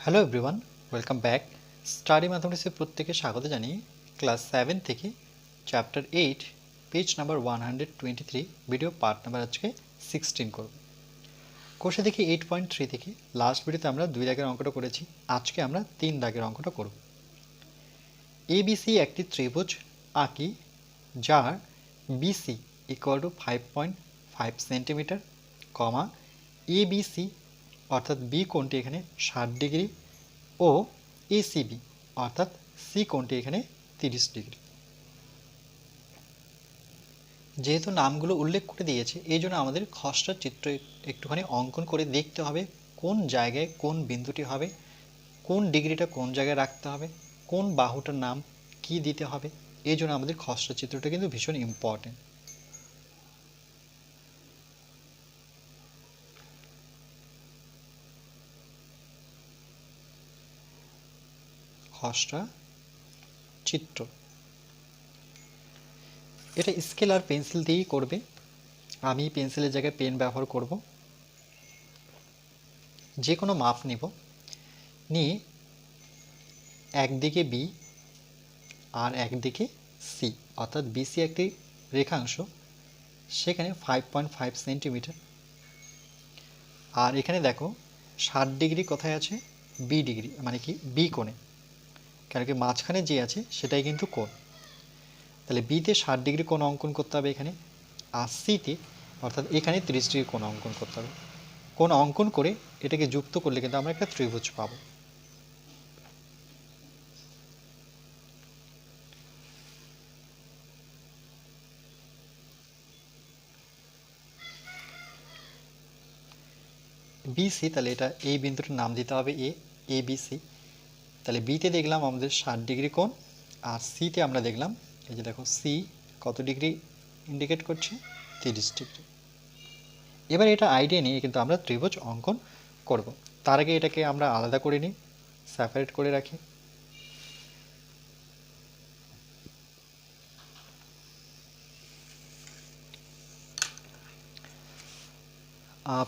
Hello everyone, welcome back. Study ম্যাথমেটিক্সে প্রত্যেকে স্বাগত জানিয়ে ক্লাস 7 থেকে chapter 8 page number 123 video part number আজকে 16 করব। কোর্সে দেখি 8.3 থেকে লাস্ট ভিডিওতে আমরা 2 দাগের অঙ্কটা করেছি। আজকে আমরা 3 দাগের অঙ্কটা করব। এবিসি একটি ত্রিভুজ আঁকি যার BC equal to 5.5 centimetre, comma ABC অর্থাৎ বি কোণটি এখানে 60 ডিগ্রি ও এসিবি অর্থাৎ সি কোণটি এখানে 30 ডিগ্রি। যেহেতু নামগুলো উল্লেখ করে দিয়েছে এই জন্য আমাদের খসড়া চিত্র একটুখানি অঙ্কন করে দেখতে হবে কোন জায়গায় কোন বিন্দুটি হবে, কোন ডিগ্রিটা কোন জায়গায় রাখতে হবে, কোন বাহুটার নাম কি দিতে হবে। এই জন্য আমাদের খসড়া চিত্রটা কিন্তু ভীষণ ইম্পর্টেন্ট। খসড়া চিত্র এটা স্কেল আর পেন্সিল দিয়েই করবে। আমি পেন্সিলের জায়গায় পেন ব্যবহার করব। যে কোনো মাপ নেব, নিয়ে একদিকে বি আর একদিকে সি অর্থাৎ বিসি একটি রেখাংশ, সেখানে 5.5 সেন্টিমিটার। আর এখানে দেখো 60 ডিগ্রি কোথায় আছে, বি ডিগ্রি মানে কি বি কোণে, কেন কি মাঝখানে যে আছে সেটাই কিন্তু কোণ। তাহলে বিতে 60 ডিগ্রি কোণ অঙ্কন করতে হবে এখানে, আর সিতে অর্থাৎ এখানে 30 ডিগ্রি কোণ অঙ্কন করতে হবে। কোণ অঙ্কন করে এটাকে যুক্ত করলে কিন্তু আমরা একটা ত্রিভুজ পাবো। বিসি, তাহলে এটা এই বিন্দুটার নাম দিতে হবে এ বিসি। তাহলে বিতে দেখলাম আমাদের 60 ডিগ্রি কোণ, আর সিতে আমরা দেখলাম এই যে দেখো সি কত ডিগ্রি ইন্ডিকেট করছে, 30 ডিগ্রি। এবার এটা আইডিয়া নিয়ে কিন্তু আমরা ত্রিভুজ অঙ্কন করব। তার আগে এটাকে আমরা আলাদা করে নিই, সেপারেট করে রাখি।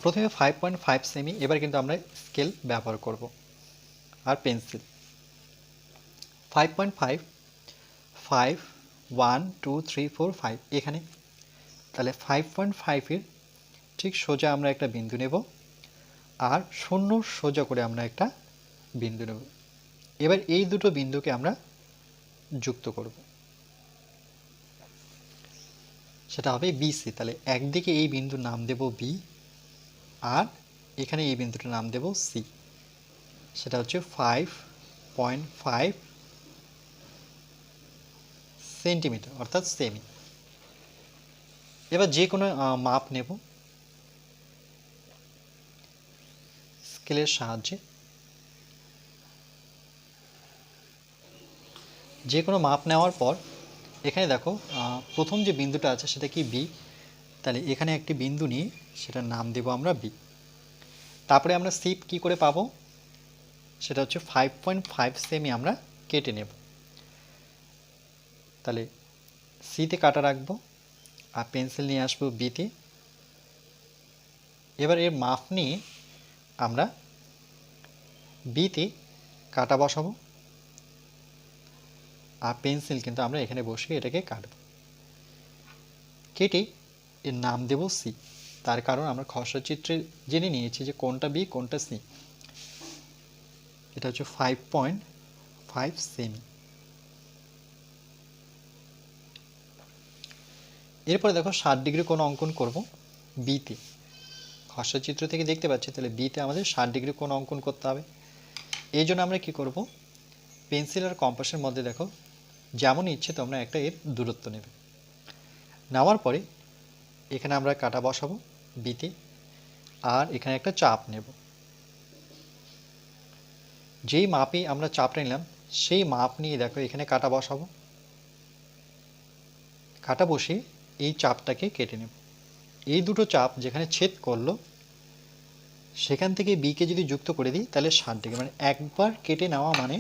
প্রথমে 5.5 সেমি, এবার কিন্তু আমরা স্কেল ব্যবহার করব আর পেন্সিল। 5.5, 5, 1, 2, 3, 4, 5 এখানে। তাহলে 5.5-এর ঠিক সোজা আমরা একটা বিন্দু নেব, আর শূন্য সোজা করে আমরা একটা বিন্দু নেব। এবার এই দুটো বিন্দুকে আমরা যুক্ত করব, সেটা হবে বিসি। তাহলে একদিকে এই বিন্দুর নাম দেব বি, আর এখানে এই বিন্দুটার নাম দেব সি, সেটা হচ্ছে 5.5 সেন্টিমিটার অর্থাৎ সেমি। এবার যে কোনো মাপ নেব স্কেলের সাহায্যে, যে কোনো মাপ নেওয়ার পর এখানে দেখো প্রথম যে বিন্দুটা আছে সেটা কি বি। তাহলে এখানে একটি বিন্দু নিয়ে সেটার নাম দেব আমরা বি। তারপরে আমরা সি কি করে পাবো, সেটা হচ্ছে 5.5 সেমি আমরা কেটে নেব। তাহলে সিতে কাটা রাখবো আর পেন্সিল নিয়ে আসবো বিতে। এবার এর মাপ নিয়ে আমরা বিতে কাটা বসাবো, আর পেন্সিল কিন্তু আমরা এখানে বসিয়ে এটাকে কাটব। কেটে এর নাম দেব সি, তার কারণ আমরা খসড়া চিত্রে জেনে নিয়েছি যে কোনটা বি কোনটা সি। এটা হচ্ছে 5.5 সেমি। এরপরে দেখো 60 ডিগ্রি কোণ অঙ্কন করব বিতে। খসড়া চিত্র থেকে দেখতে পাচ্ছি, তাহলে বিতে আমাদের 60 ডিগ্রি কোণ অঙ্কন করতে হবে। এই জন্য আমরা কি করব, পেন্সিল আর কম্পাসের মধ্যে দেখো যেমন ইচ্ছে তোমরা একটা এর দূরত্ব নেবে। নেওয়ার পরে এখানে আমরা কাটা বসাবো বিতে, আর এখানে একটা চাপ নেব। যেই মাপে আমরা চাপটা নিলাম সেই মাপ নিয়ে দেখো এখানে কাটা বসাবো, কাটা বসিয়ে এই চাপটাকে কেটে নেব। এই দুটো চাপ যেখানে ছেদ করলো সেখান থেকে বিকে যদি যুক্ত করে দিই তাহলে 60 ডিগ্রি, মানে একবার কেটে নেওয়া মানে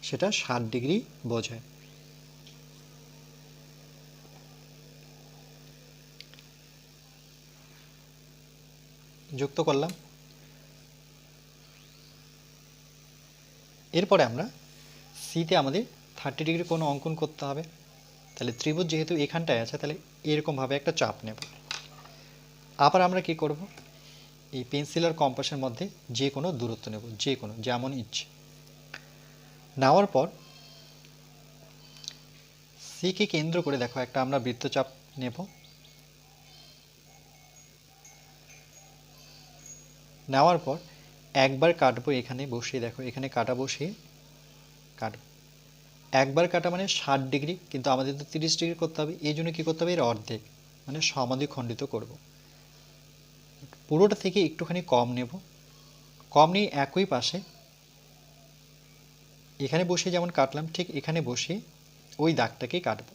সেটা 60 ডিগ্রি বোঝায়। যুক্ত করলাম। এরপরে আমরা সিতে আমাদের 30 ডিগ্রি কোণ অঙ্কন করতে হবে। তাহলে ত্রিভুজ যেহেতু এখানটায় আছে, তাহলে এরকমভাবে একটা চাপ নেব। আবার আমরা কি করব, এই পেন্সিল আর কম্পাসের মধ্যে যে কোনো দূরত্ব নেব, যে কোনো, যেমন ইচ্ছে। নেওয়ার পর সিকে কেন্দ্র করে দেখো একটা আমরা বৃত্তচাপ নেব। নেওয়ার পর একবার কাটবো, এখানে বসিয়ে দেখো, এখানে কাটা বসিয়ে কাটবো। একবার কাটা মানে 60 ডিগ্রি, কিন্তু আমাদের তো 30 ডিগ্রি করতে হবে, এই জন্য কী করতে হবে, এর অর্ধেক মানে সমাদ্বিখণ্ডিত করব। পুরোটা থেকে একটুখানি কম নেব, কম নিয়ে একই পাশে এখানে বসিয়ে যেমন কাটলাম, ঠিক এখানে বসিয়ে ওই দাগটাকেই কাটব।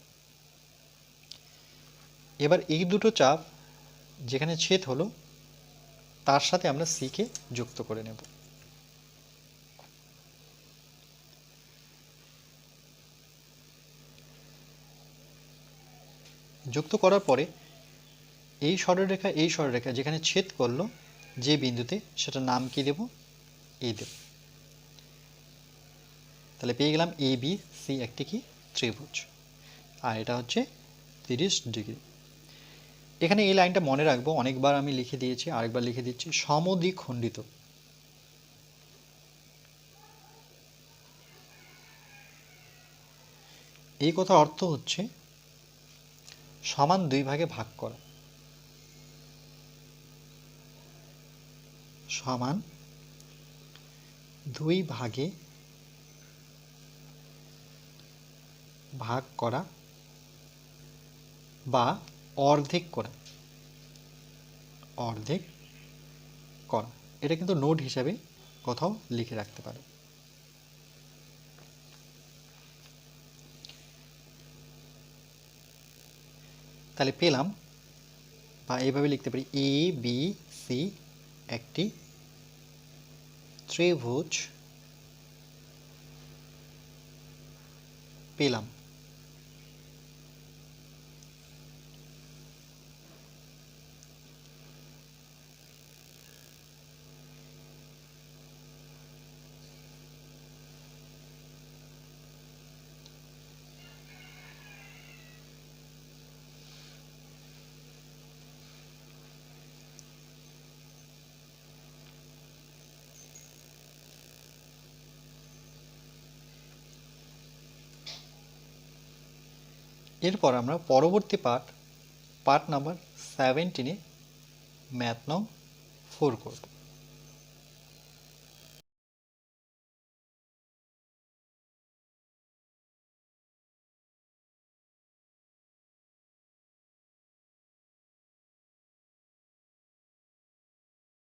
এবার এই দুটো চাপ যেখানে ছেদ হলো তার সাথে আমরা সিকে যুক্ত করে নেব। যুক্ত করার পরে এই সরলরেখা যেখানে ছেদ করলো যে বিন্দুতে, সেটার নাম কি দেব, এই দেব। তাহলে পেয়ে গেলাম এ বি সি একটি কি ত্রিভুজ, আর এটা হচ্ছে 30 ডিগ্রি। এখানে এই লাইনটা মনে রাখবো, অনেকবার আমি লিখে দিয়েছি, আরেকবার লিখে দিচ্ছি, সমদ্বিখণ্ডিত। এই কথার অর্থ হচ্ছে সমান দুই ভাগে ভাগ করা, সমান দুই ভাগে ভাগ করা বা অর্ধেক করা, অর্ধেক করা। এটা কিন্তু নোট হিসাবে কোথাও লিখে রাখতে পারো। তাহলে পেলাম, বা এইভাবে লিখতে পারি, এ বি সি একটি ত্রিভুজ পেলাম। এরপর আমরা পরবর্তী পার্ট নাম্বার 17-এ ম্যাথ নং 4 করব।